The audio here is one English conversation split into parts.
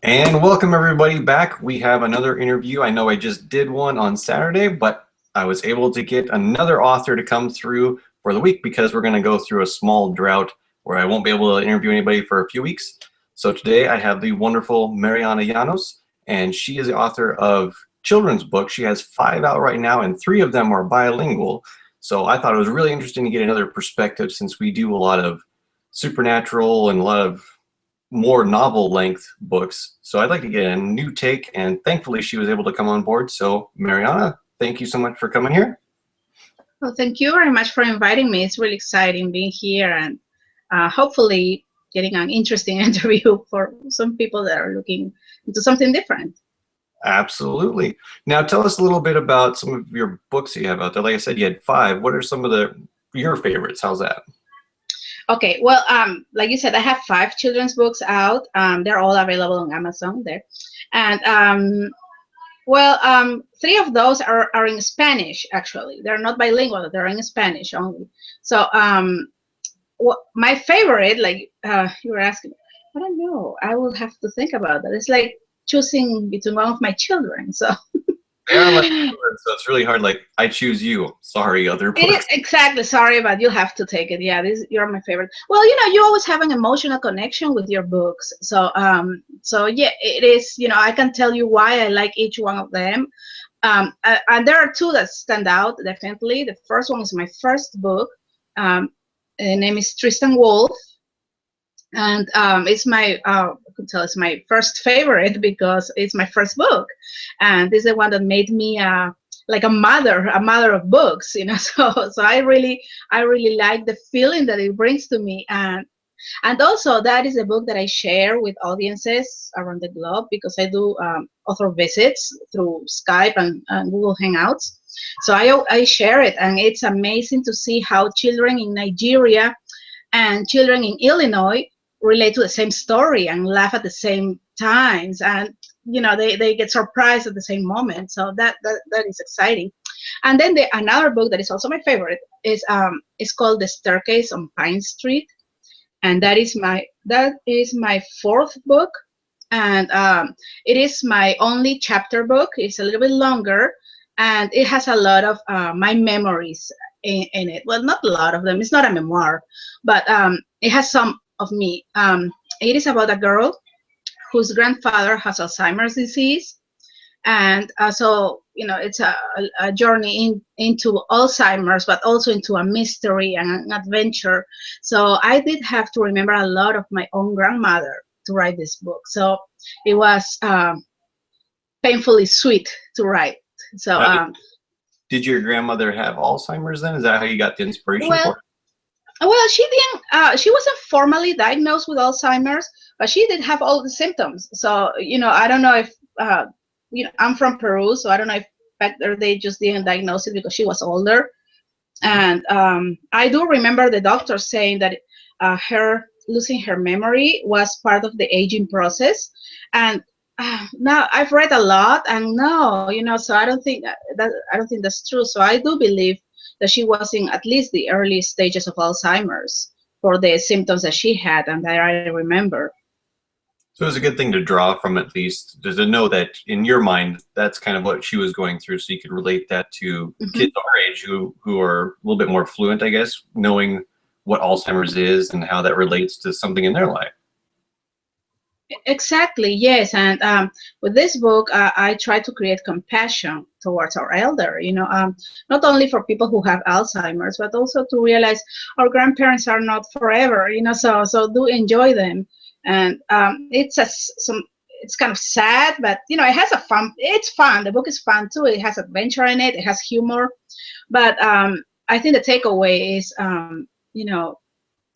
And welcome everybody back. We have another interview. I know I just did one on Saturday, but I was able to get another author to come through for the week because we're going to go through a small drought where I won't be able to interview anybody for a few weeks. So today I have the wonderful Mariana Llanos, and she is the author of children's books. She has 5 out right now, and 3 of them are bilingual. So I thought it was really interesting to get another perspective since we do a lot of supernatural and a lot of more novel length books. So I'd like to get a new take, and thankfully she was able to come on board. So Mariana, thank you so much for coming here. Well, thank you very much for inviting me. It's really exciting being here and hopefully getting an interesting interview for some people that are looking into something different. Absolutely. Now tell us a little bit about some of your books that you have out there. Like I said, you had 5. What are some of your favorites? How's that? Okay, well, like you said, I have 5 children's books out. They're all available on Amazon there. And 3 of those are in Spanish, actually. They're not bilingual, they're in Spanish only. So my favorite, like you were asking, I don't know, I will have to think about that. It's like choosing between one of my children. So They are like children, so it's really hard. Like, I choose you. Sorry, other it is books. exactly. Sorry, but you'll have to take it. Yeah, you're my favorite. Well, you always have an emotional connection with your books. So yeah, it is. I can tell you why I like each one of them. And there are 2 that stand out definitely. The first one is my first book. The name is Tristan Wolf, and it's my I could tell it's my first favorite because it's my first book, and this is the one that made me like a mother of books. So I really like the feeling that it brings to me, and also that is a book that I share with audiences around the globe because I do author visits through Skype and Google Hangouts. So I share it, and it's amazing to see how children in Nigeria and children in Illinois relate to the same story and laugh at the same times, and they get surprised at the same moment. So that is exciting. And then another book that is also my favorite is called The Staircase on Pine Street, and that is my 4th book, and it is my only chapter book. It's a little bit longer, and it has a lot of my memories in it. Well, not a lot of them. It's not a memoir, but it has some of me. It is about a girl whose grandfather has Alzheimer's disease, and so it's a journey into Alzheimer's, but also into a mystery and an adventure. So I did have to remember a lot of my own grandmother to write this book. So it was painfully sweet to write. So Did your grandmother have Alzheimer's then? Is that how you got the inspiration well, for it? well, she didn't. She wasn't formally diagnosed with Alzheimer's, but she did have all the symptoms. So I don't know if I'm from Peru, so I don't know if back there they just didn't diagnose it because she was older. And I do remember the doctor saying that her losing her memory was part of the aging process. And now I've read a lot, and no, so I don't think I don't think that's true. So I do believe that she was in at least the early stages of Alzheimer's for the symptoms that she had, and that I remember. So it was a good thing to draw from, at least to know that in your mind that's kind of what she was going through, so you could relate that to kids our age who are a little bit more fluent, I guess, knowing what Alzheimer's is and how that relates to something in their life. Exactly, yes. And with this book, I try to create compassion towards our elder, not only for people who have Alzheimer's, but also to realize our grandparents are not forever, so do enjoy them. And it's kind of sad, but it has it's fun. The book is fun too. It has adventure in it. It has humor. But I think the takeaway is,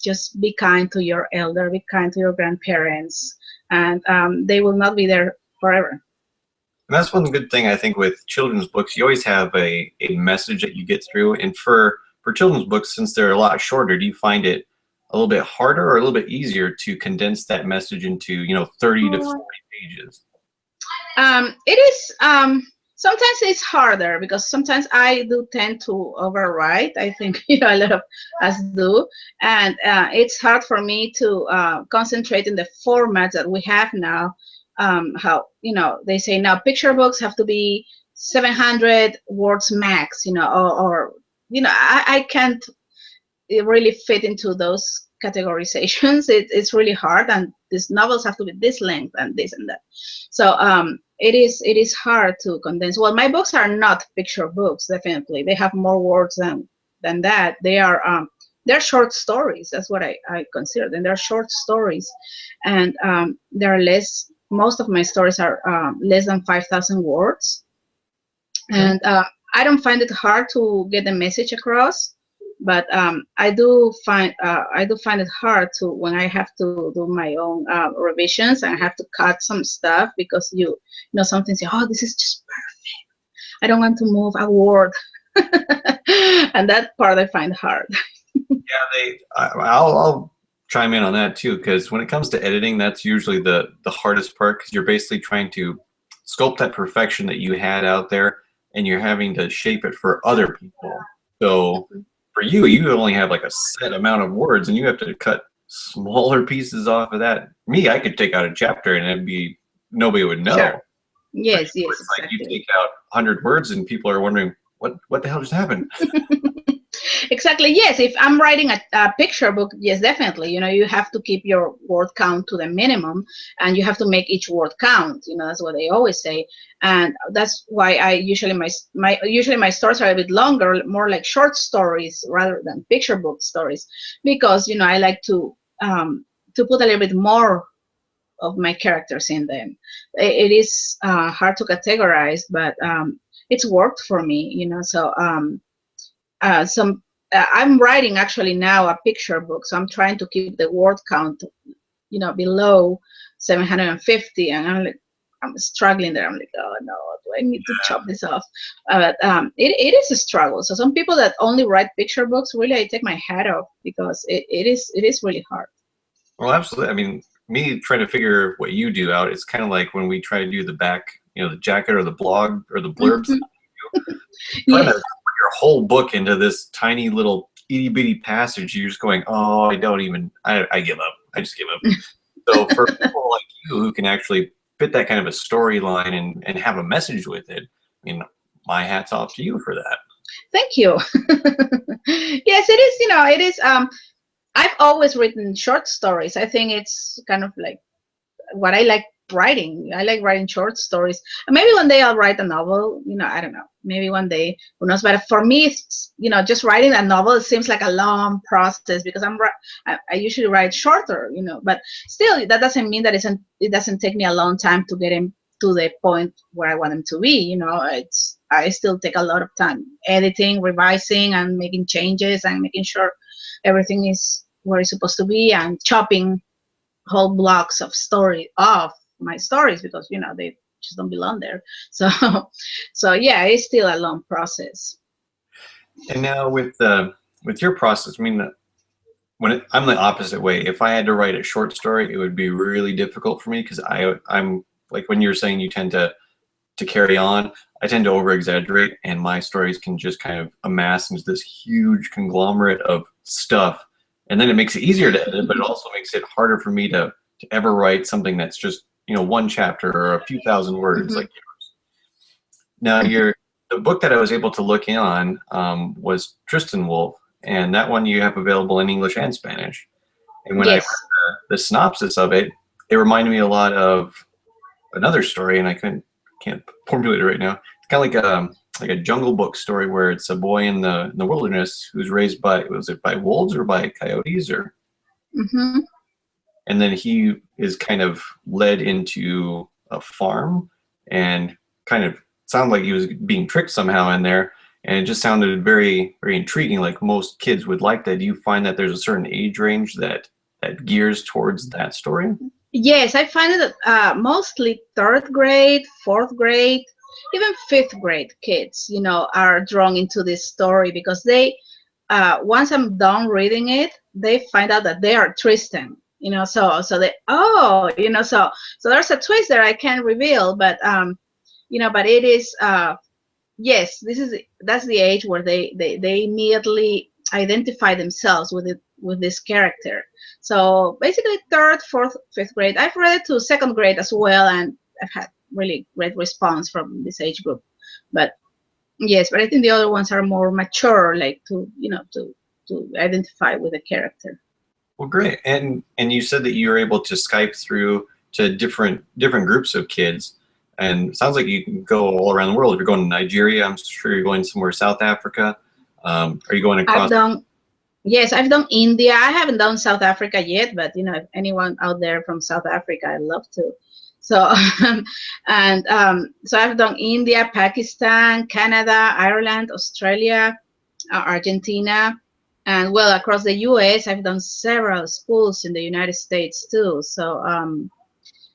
just be kind to your elder, be kind to your grandparents, and they will not be there forever. And that's one good thing I think with children's books. You always have a message that you get through. And for children's books, since they're a lot shorter, do you find it a little bit harder or a little bit easier to condense that message into 30 to 40 pages? It is sometimes it's harder because sometimes I do tend to overwrite. I think a lot of us do, and it's hard for me to concentrate in the format that we have now. how, they say now picture books have to be 700 words max, or I can't really fit into those categorizations. It's really hard, and these novels have to be this length and this and that. So it is hard to condense. Well, my books are not picture books, definitely. They have more words than that. They're short stories. That's what I consider them. They're short stories, and they're less. Most of my stories are less than 5,000 words, and I don't find it hard to get the message across. But I do find it hard to, when I have to do my own revisions, and I have to cut some stuff, because something say, oh, this is just perfect, I don't want to move a word. And that part I find hard. Yeah, I'll chime in on that too, because when it comes to editing, that's usually the hardest part, because you're basically trying to sculpt that perfection that you had out there, and you're having to shape it for other people. So for you only have like a set amount of words, and you have to cut smaller pieces off of that. Me, I could take out a chapter and it'd be, nobody would know. Sure. Yes, but yes, it's exactly. like you take out 100 words and people are wondering what the hell just happened. Exactly. Yes, if I'm writing a picture book, yes, definitely. You have to keep your word count to the minimum, and you have to make each word count. That's what they always say, and that's why I usually my stories are a bit longer, more like short stories rather than picture book stories, because I like to put a little bit more of my characters in them. It is hard to categorize, but it's worked for me. So I'm writing actually now a picture book, so I'm trying to keep the word count, below 750, and I'm struggling there. I'm like, oh no, do I need to chop this off? But it is a struggle. So some people that only write picture books, really, I take my hat off, because it is really hard. Well, absolutely. I mean, me trying to figure what you do out, it's kind of like when we try to do the back, the jacket or the blog or the blurbs. Trying to put your whole book into this tiny little itty bitty passage, you're just going, oh, I give up. I just give up. So for people like you who can actually fit that kind of a storyline and have a message with it, I mean, my hat's off to you for that. Thank you. Yes, it is. It is. I've always written short stories. I think it's kind of like what I like writing. I like writing short stories. And maybe one day I'll write a novel. I don't know. Maybe one day, who knows? But for me, it's, just writing a novel, it seems like a long process, because I usually write shorter. But still, that doesn't mean that it doesn't take me a long time to get him to the point where I want him to be. I still take a lot of time editing, revising, and making changes, and making sure everything is where it's supposed to be, and chopping whole blocks of my stories, because they just don't belong there. So yeah, it's still a long process. And now with your process, I mean, I'm the opposite way. If I had to write a short story, it would be really difficult for me, because I'm like, when you're saying you tend to carry on, I tend to over exaggerate, and my stories can just kind of amass into this huge conglomerate of stuff. And then it makes it easier to edit, but it also makes it harder for me to ever write something that's just, one chapter or a few thousand words like yours. Now, the book that I was able to look in on was Tristan Wolfe, and that one you have available in English and Spanish. And when I read the synopsis of it, it reminded me a lot of another story, and I can't formulate it right now. It's kind of like a Jungle Book story, where it's a boy in the wilderness who's raised by, was it by wolves or by coyotes, or and then he is kind of led into a farm, and kind of sounded like he was being tricked somehow in there, and it just sounded very, very intriguing, like most kids would like that. Do you find that there's a certain age range that gears towards that story? Yes, I find that mostly third grade, fourth grade, even fifth grade kids, are drawn into this story, because they, once I'm done reading it, they find out that they are Tristan. So they, so there's a twist there I can't reveal, but but it is, yes, that's the age where they immediately, identify themselves with it, with this character. So basically, third, fourth, fifth grade. I've read it to second grade as well, and I've had really great response from this age group. But yes, but I think the other ones are more mature, like to to identify with the character. Well, great. And you said that you were able to Skype through to different groups of kids, and it sounds like you can go all around the world. If you're going to Nigeria, I'm sure you're going somewhere South Africa. Are you going I've across? done Yes, I've done India. I haven't done South Africa yet, but if anyone out there from South Africa, I'd love to. So, and so I've done India, Pakistan, Canada, Ireland, Australia, Argentina, and well, across the U.S., I've done several schools in the United States too. So,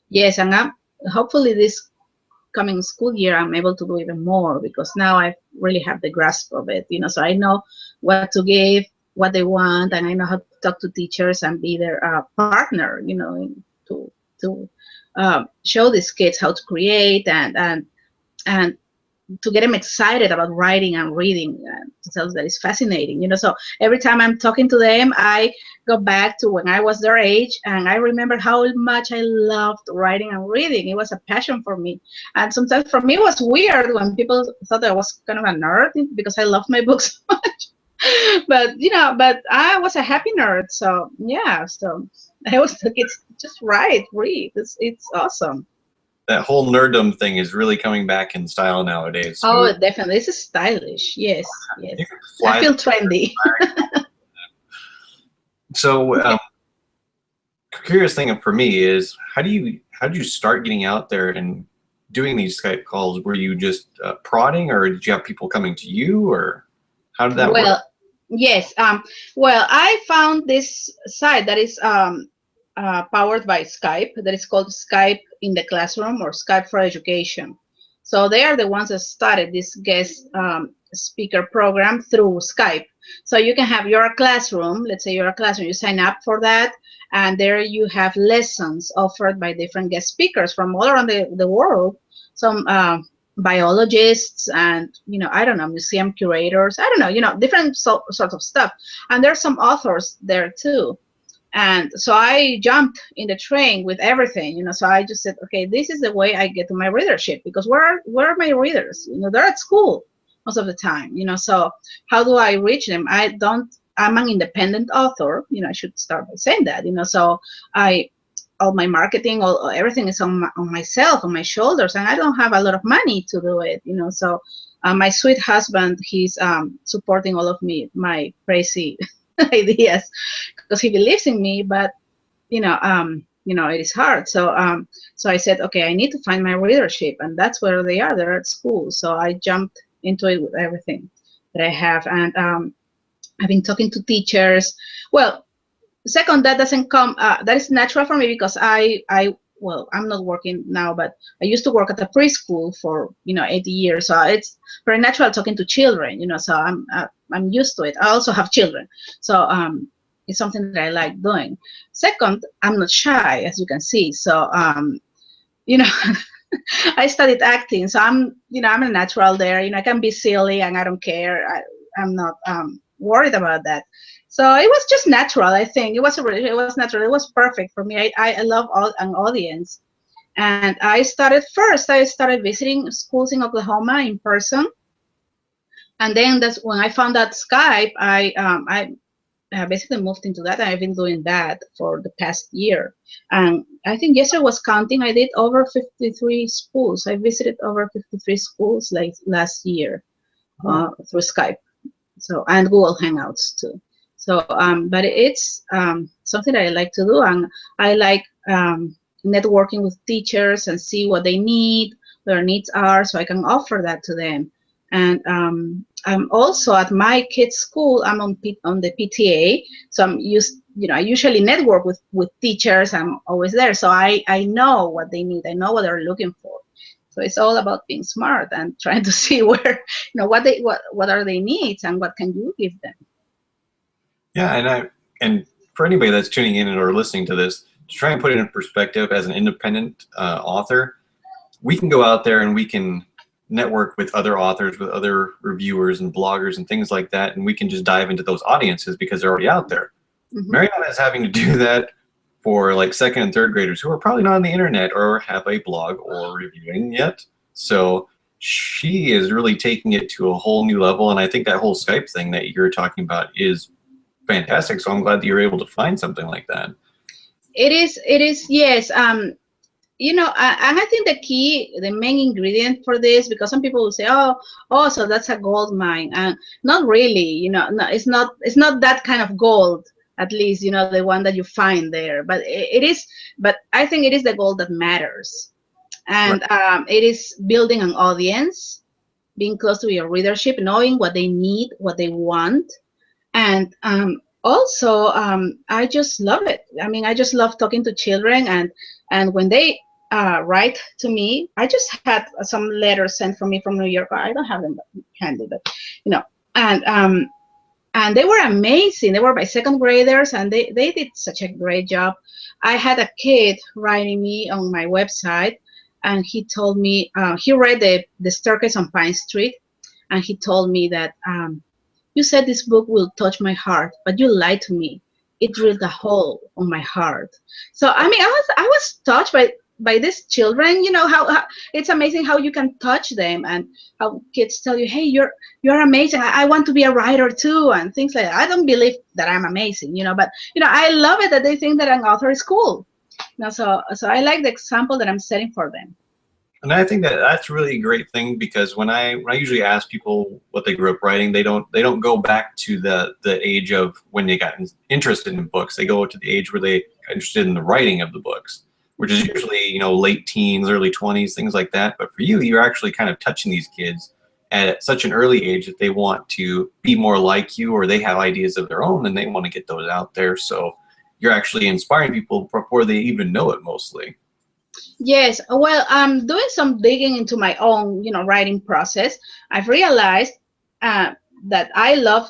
yes, and hopefully this coming school year, I'm able to do even more because now I really have the grasp of it. So I know what to give, what they want, and I know how to talk to teachers and be their partner, to show these kids how to create and to get them excited about writing and reading, to tell them that it's fascinating. So every time I'm talking to them, I go back to when I was their age, and I remember how much I loved writing and reading. It was a passion for me, and sometimes for me it was weird when people thought I was kind of a nerd because I loved my books so much. But I was a happy nerd, so yeah. So I always think it's just read. It's awesome. That whole nerddom thing is really coming back in style nowadays. Oh, So definitely. This is stylish. Yes, yes. you can I fly. feel trendy. So curious thing for me is how did you start getting out there and doing these Skype calls? Were you just prodding, or did you have people coming to you, or how did that work? Well, yes. Well, I found this site that is powered by Skype, that is called Skype in the Classroom or Skype for Education. So they are the ones that started this guest speaker program through Skype. So you can have your classroom, let's say you're a classroom, you sign up for that, and there you have lessons offered by different guest speakers from all around the world. Some biologists and, I don't know, museum curators, I don't know, different sorts of stuff. And there's some authors there too. And so I jumped in the train with everything, so I just said, okay, this is the way I get to my readership, because where are my readers? They're at school most of the time, so how do I reach them? I'm an independent author, I should start by saying that, so all my marketing, everything is on myself, on my shoulders, and I don't have a lot of money to do it, so my sweet husband, he's supporting all of my crazy ideas, because he believes in me, but it is hard. So I said, okay, I need to find my readership, and that's where they are. They're at school. So I jumped into it with everything that I have, and I've been talking to teachers. Well, second, that doesn't come. That is natural for me because well, I'm not working now, but I used to work at a preschool for 80 years. So it's very natural talking to children. So I'm used to it. I also have children, so it's something that I like doing. Second, I'm not shy, as you can see. So I studied acting, so I'm a natural there. I can be silly and I don't care. I'm not worried about that. So it was just natural. I think it was natural. It was perfect for me. I love an audience, and I started visiting schools in Oklahoma in person, and then that's when I found out Skype. I basically moved into that, and I've been doing that for the past year. And I think yesterday was counting. I did over 53 schools. I visited over 53 schools like last year through Skype. So, and Google Hangouts too. So, but it's something that I like to do, and I like networking with teachers and see what they need, what their needs are, so I can offer that to them. And I'm also at my kids' school. I'm on the PTA, so I usually network with teachers. I'm always there, so I know what they need. I know what they're looking for. So it's all about being smart and trying to see where, what are their needs and what can you give them. Yeah, and for anybody that's tuning in or listening to this, to try and put it in perspective as an independent author, we can go out there and we can network with other authors, with other reviewers and bloggers and things like that, and we can just dive into those audiences because they're already out there. Mariana is having to do that for like second and third graders who are probably not on the internet or have a blog or reviewing yet. So she is really taking it to a whole new level, and I think that whole Skype thing that you're talking about is fantastic. So I'm glad that you're able to find something like that. It is, yes. You know, and I think the main ingredient for this, because some people will say, oh, so that's a gold mine, and not really. You know, no, it's not that kind of gold. At least, you know, the one that you find there. But it is. But I think it is the gold that matters, and it is building an audience, being close to your readership, knowing what they need, what they want, and also I just love it. I mean, I just love talking to children, and when they write to me, I just had some letters sent from me from New York. I don't have them handy, but you know, and they were amazing. They were by second graders, and they did such a great job. I had a kid writing me on my website, and he told me he read the Staircase on Pine Street, and he told me that you said this book will touch my heart, but you lied to me. It drilled a hole on my heart. So I mean, I was touched by these children. You know how it's amazing how you can touch them, and how kids tell you, hey, you're amazing. I want to be a writer too, and things like that. I don't believe that I'm amazing, you know, but you know, I love it that they think that an author is cool. You know, so I like the example that I'm setting for them. And I think that that's really a great thing, because when I usually ask people what they grew up writing, they don't go back to the age of when they got interested in books. They go to the age where they got interested in the writing of the books, which is usually, you know, late teens, early 20s, things like that. But for you, you're actually kind of touching these kids at such an early age that they want to be more like you, or they have ideas of their own and they want to get those out there. So you're actually inspiring people before they even know it, mostly. Yes, well, I'm doing some digging into my own, you know, writing process. I've realized that I love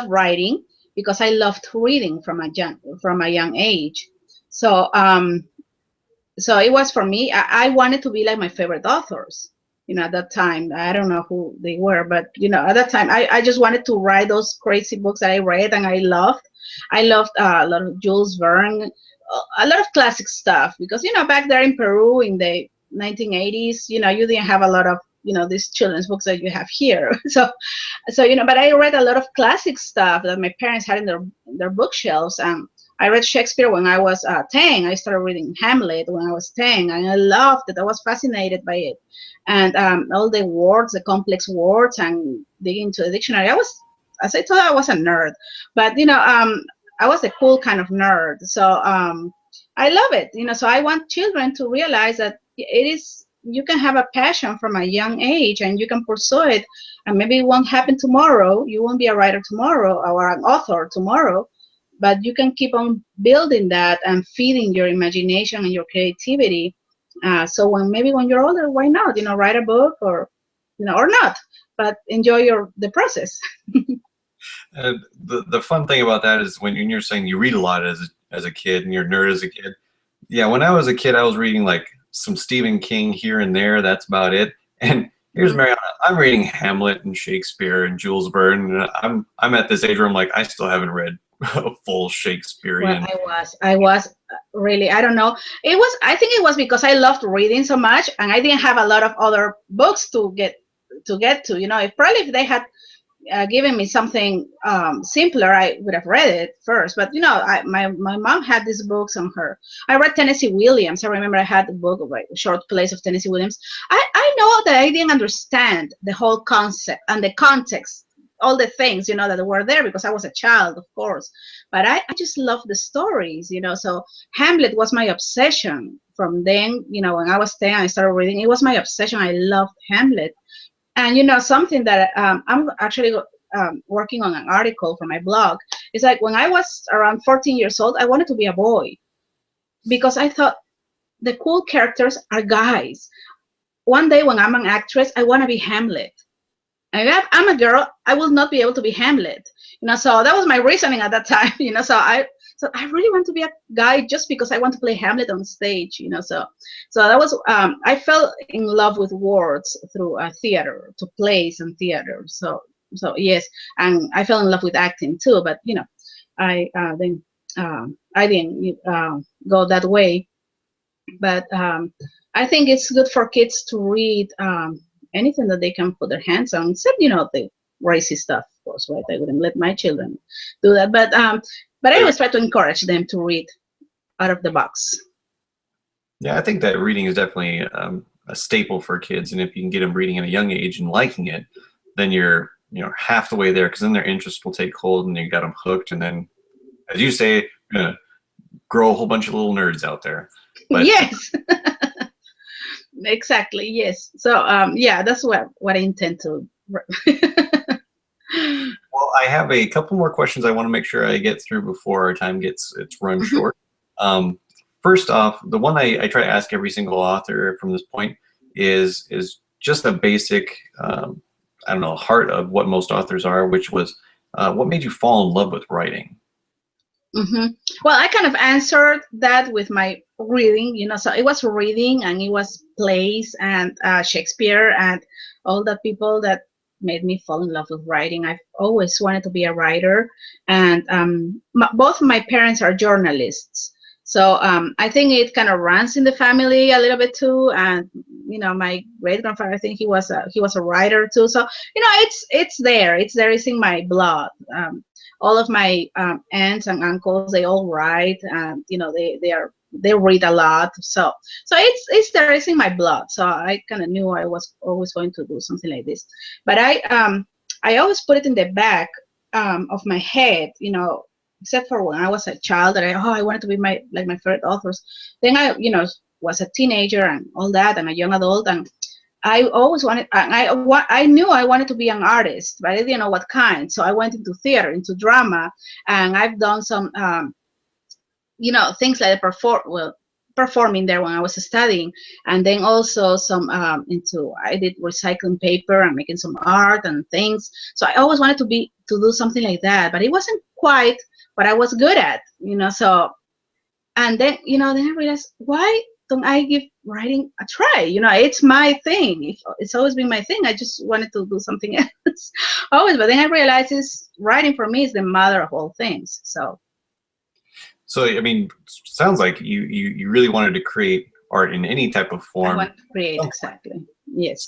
writing because I loved reading from a young age. So so it was for me. I wanted to be like my favorite authors. You know, at that time, I don't know who they were, but you know, at that time, I just wanted to write those crazy books that I read and I loved. I loved a lot of Jules Verne, a lot of classic stuff, because you know, back there in Peru in the 1980s, you know, you didn't have a lot of, you know, these children's books that you have here. So you know, but I read a lot of classic stuff that my parents had in their bookshelves. I read Shakespeare when I was 10. I started reading Hamlet when I was 10, and I loved it. I was fascinated by it, and all the words, the complex words, and digging into the dictionary. As I told you, I was a nerd, but you know, I was a cool kind of nerd. So I love it. You know, so I want children to realize that it is, you can have a passion from a young age and you can pursue it, and maybe it won't happen tomorrow. You won't be a writer tomorrow or an author tomorrow, but you can keep on building that and feeding your imagination and your creativity. So when you're older, why not? You know, write a book, or you know, or not, but enjoy the process. The fun thing about that is when you're saying you read a lot as a kid and you're a nerd as a kid. Yeah, when I was a kid, I was reading like some Stephen King here and there. That's about it. And here's Mariana. I'm reading Hamlet and Shakespeare and Jules Verne. And I'm at this age where I'm like, I still haven't read a full Shakespearean. Well, I was really, I don't know. I think it was because I loved reading so much, and I didn't have a lot of other books to get to. You know, if they had given me something simpler, I would have read it first. But you know, my mom had these books on her. I read Tennessee Williams. I remember I had the book of like Short Plays of Tennessee Williams. I know that I didn't understand the whole concept and the context, all the things, you know, that were there, because I was a child, of course. But I just love the stories, you know. So Hamlet was my obsession from then. You know, when I was 10, I started reading. It was my obsession. I loved Hamlet. And you know, something that I'm actually working on an article for my blog. It's like when I was around 14 years old, I wanted to be a boy, because I thought the cool characters are guys. One day when I'm an actress, I want to be Hamlet. And if I'm a girl, I will not be able to be Hamlet. You know, so that was my reasoning at that time. You know, so So I really want to be a guy just because I want to play Hamlet on stage, So that was I fell in love with words through theater, to plays and theater. So yes, and I fell in love with acting too. But I then I didn't go that way. But I think it's good for kids to read anything that they can put their hands on, except the racy stuff, of course, right? I wouldn't let my children do that. But I always try to encourage them to read out of the box. Yeah, I think that reading is definitely a staple for kids, and if you can get them reading at a young age and liking it, then you're half the way there, because then their interest will take hold and you got them hooked, and then, as you say, you're gonna grow a whole bunch of little nerds out there. But, yes. Exactly. Yes. So yeah, that's what I intend to. Well, I have a couple more questions I want to make sure I get through before our time it's run short. First off, the one I try to ask every single author from this point is just a basic, I don't know, heart of what most authors are, which was, what made you fall in love with writing? Well, I kind of answered that with my reading, so it was reading, and it was plays and Shakespeare and all the people that made me fall in love with writing. I've always wanted to be a writer, and both my parents are journalists. So I think it kind of runs in the family a little bit too, and my great grandfather, I think he was a writer too. So it's there, it's in my blood. All of my aunts and uncles, they all write, and they read a lot. So it's there, it's in my blood. So I kind of knew I was always going to do something like this. But I always put it in the back of my head, except for when I was a child, that I wanted to be like my favorite authors. Then I was a teenager and all that, and a young adult, and I always wanted, I knew I wanted to be an artist, but I didn't know what kind. So I went into theater, into drama, and I've done some, things like performing there when I was studying, and then also some I did recycling paper and making some art and things. So I always wanted to do something like that, but it wasn't quite what I was good at, So, and then then I realized, why don't I give writing a try? It's my thing. It's always been my thing. I just wanted to do something else always. But then I realized writing for me is the mother of all things. So I mean, sounds like you really wanted to create art in any type of form. I want to create, exactly. Yes.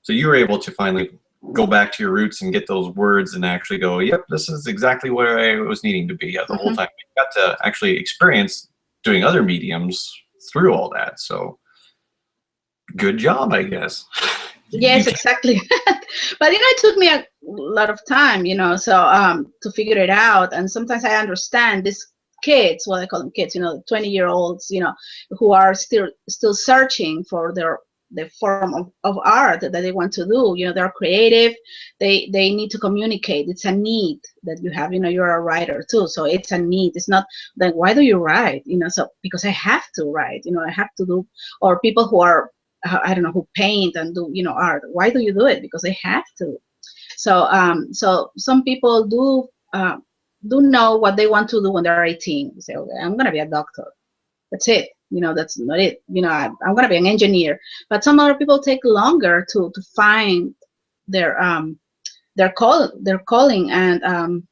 So you were able to finally go back to your roots and get those words and actually go, yep, this is exactly where I was needing to be the whole time. You got to actually experience doing other mediums through all that. So good job, I guess. Yes, exactly. But it took me a lot of time, so to figure it out. And sometimes I understand these kids, what I call them kids, 20-year-olds, who are still searching for the form of art that they want to do. They're creative. They need to communicate. It's a need that you have. You're a writer too, so it's a need. It's not like, why do you write? So because I have to write. I have to do. Or people who are, I don't know, who paint and do art. Why do you do it? Because they have to. So so some people do know what they want to do when they're 18. They say, okay, I'm gonna be a doctor. That's it. That's not it. I'm gonna be an engineer. But some other people take longer to find their calling. And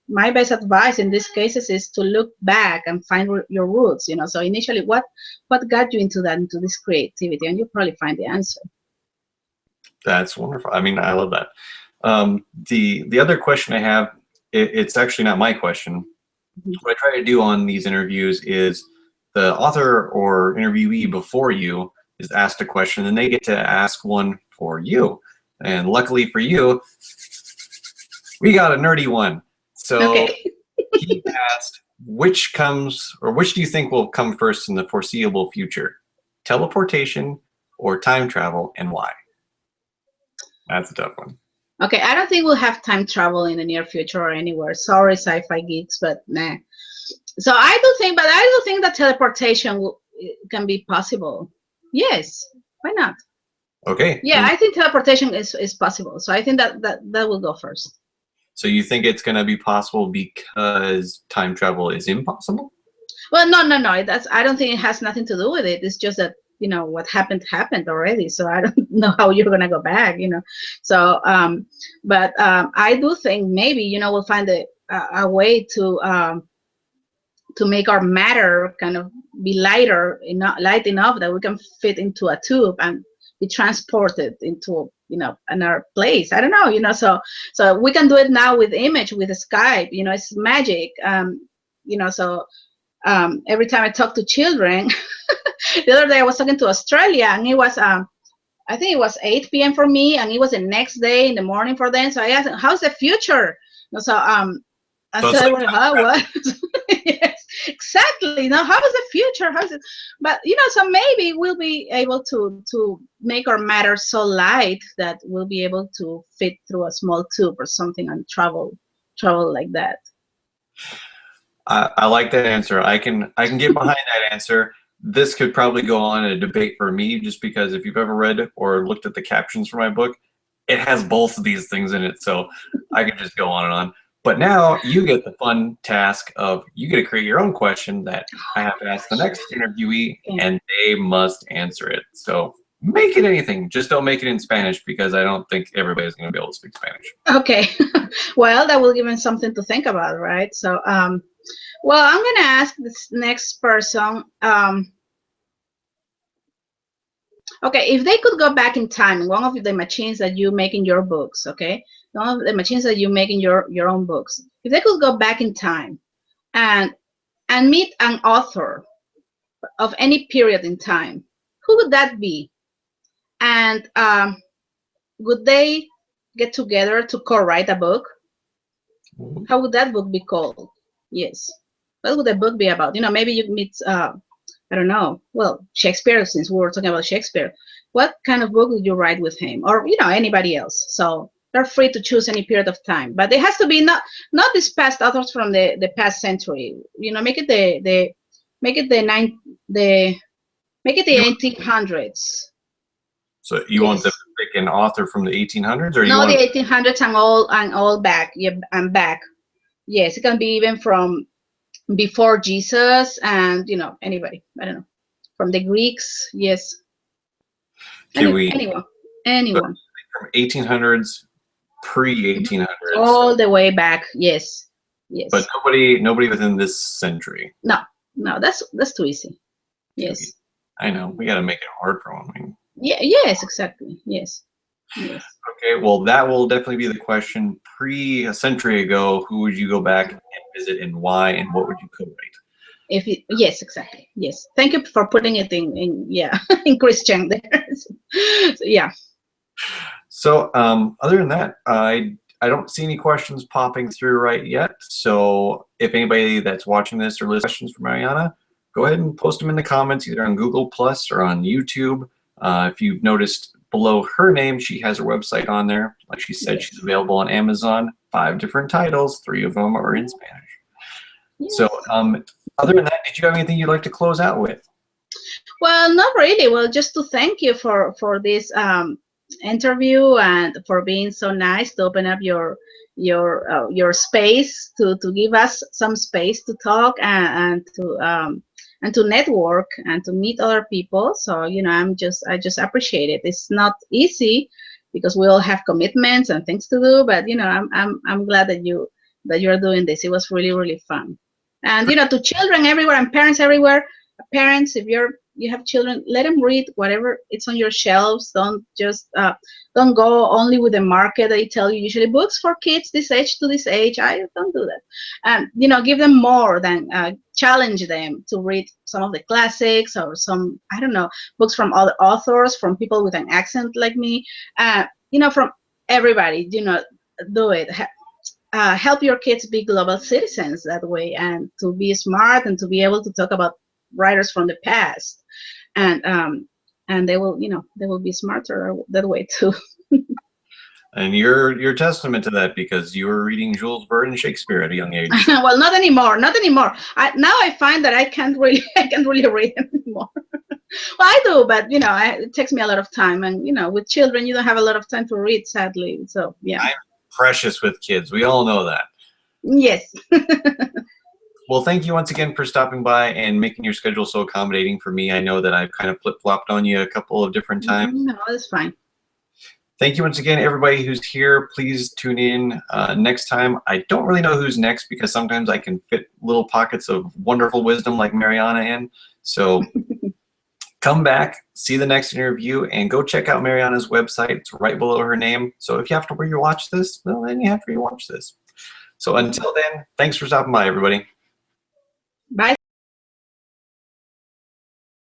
my best advice in these cases is to look back and find your roots. So initially, what got you into this creativity, and you'll probably find the answer. That's wonderful. I mean, I love that. The other question I have, it's actually not my question. What I try to do on these interviews is the author or interviewee before you is asked a question, and they get to ask one for you. And luckily for you, we got a nerdy one. So he asked, which do you think will come first in the foreseeable future? Teleportation or time travel, and why? That's a tough one. Okay, I don't think we'll have time travel in the near future or anywhere. Sorry, sci-fi geeks, but nah. So I do think that teleportation can be possible. Yes, why not? Okay. Yeah, I think teleportation is possible. So I think that will go first. So you think it's going to be possible because time travel is impossible? Well, no. That's, I don't think it has nothing to do with it. It's just that, what happened already. So I don't know how you're gonna go back. So, but I do think maybe we'll find a way to make our matter kind of be light enough that we can fit into a tube and be transported into another place. I don't know. So we can do it now with image, with Skype. It's magic. So every time I talk to children, the other day I was talking to Australia, and it was I think it was 8 p.m. for me, and it was the next day in the morning for them. So I asked them, "How's the future?" So I So it's said, like, "Huh, what?" Yes, exactly. How is the future? How's it? But so maybe we'll be able to make our matter so light that we'll be able to fit through a small tube or something and travel like that. I like that answer. I can get behind that answer. This could probably go on a debate for me, just because if you've ever read or looked at the captions for my book, it has both of these things in it. So I could just go on and on. But now you get the fun task of, you get to create your own question that I have to ask the next interviewee, and they must answer it. So make it anything. Just don't make it in Spanish, because I don't think everybody's going to be able to speak Spanish. Okay. Well, that will give them something to think about, right? So, well, I'm going to ask this next person. Okay, if they could go back in time, one of the machines that you make in your books, okay, one of the machines that you make in your own books, if they could go back in time and meet an author of any period in time, who would that be? And would they get together to co-write a book? How would that book be called? Yes. What would the book be about? Maybe you meet, I don't know, well, Shakespeare, since we were talking about Shakespeare. What kind of book would you write with him? Or, anybody else. So they're free to choose any period of time. But it has to be not these past authors from the past century. Make it the 1800s. So you want to pick an author from the 1800s, or you no, want the 1800s and all back. Yeah, and back. Yes, it can be even from before Jesus, and anybody. I don't know, from the Greeks. Yes. Anyone. From 1800s, pre-1800s. All the way back. Yes. But nobody within this century. No, that's too easy. Yes. I know. We got to make it hard for them. Yeah. Yes. Exactly. Yes. Okay. Well, that will definitely be the question. A century ago, who would you go back and visit, and why, and what would you co-write? Yes, exactly. Yes. Thank you for putting it in in Christian there. So, yeah. So other than that, I don't see any questions popping through right yet. So if anybody that's watching this or listening to questions for Mariana, go ahead and post them in the comments, either on Google Plus or on YouTube. If you've noticed, below her name, she has her website on there. Like she said, she's available on Amazon. 5 different titles, 3 of them are in Spanish. Yes. So other than that, did you have anything you'd like to close out with? Well, not really. Well, just to thank you for this interview, and for being so nice to open up your space to give us some space to talk and to network and to meet other people. So I just appreciate it. It's not easy because we all have commitments and things to do, but I'm glad that you're doing this. It was really, really fun. And to children everywhere and parents everywhere, parents, if you have children, let them read whatever it's on your shelves. Don't just don't go only with the market. They tell you usually books for kids this age to this age. I don't do that. And give them more than challenge them to read some of the classics, or some, I don't know, books from other authors, from people with an accent like me. From everybody. Do it. Help your kids be global citizens that way, and to be smart, and to be able to talk about writers from the past, and they will be smarter that way too. And you're testament to that, because you were reading Jules Verne and Shakespeare at a young age. Well, not anymore. Now I find that I can't really read anymore. Well, I do, but it takes me a lot of time, and with children you don't have a lot of time to read, sadly. So yeah. precious with kids. We all know that. Yes. Well, thank you once again for stopping by and making your schedule so accommodating for me. I know that I've kind of flip-flopped on you a couple of different times. No, that's fine. Thank you once again, everybody who's here. Please tune in next time. I don't really know who's next because sometimes I can fit little pockets of wonderful wisdom like Mariana in. So come back, see the next interview, and go check out Mariana's website. It's right below her name. So if you have to rewatch this, well, then you have to rewatch this. So until then, thanks for stopping by, everybody. Bye.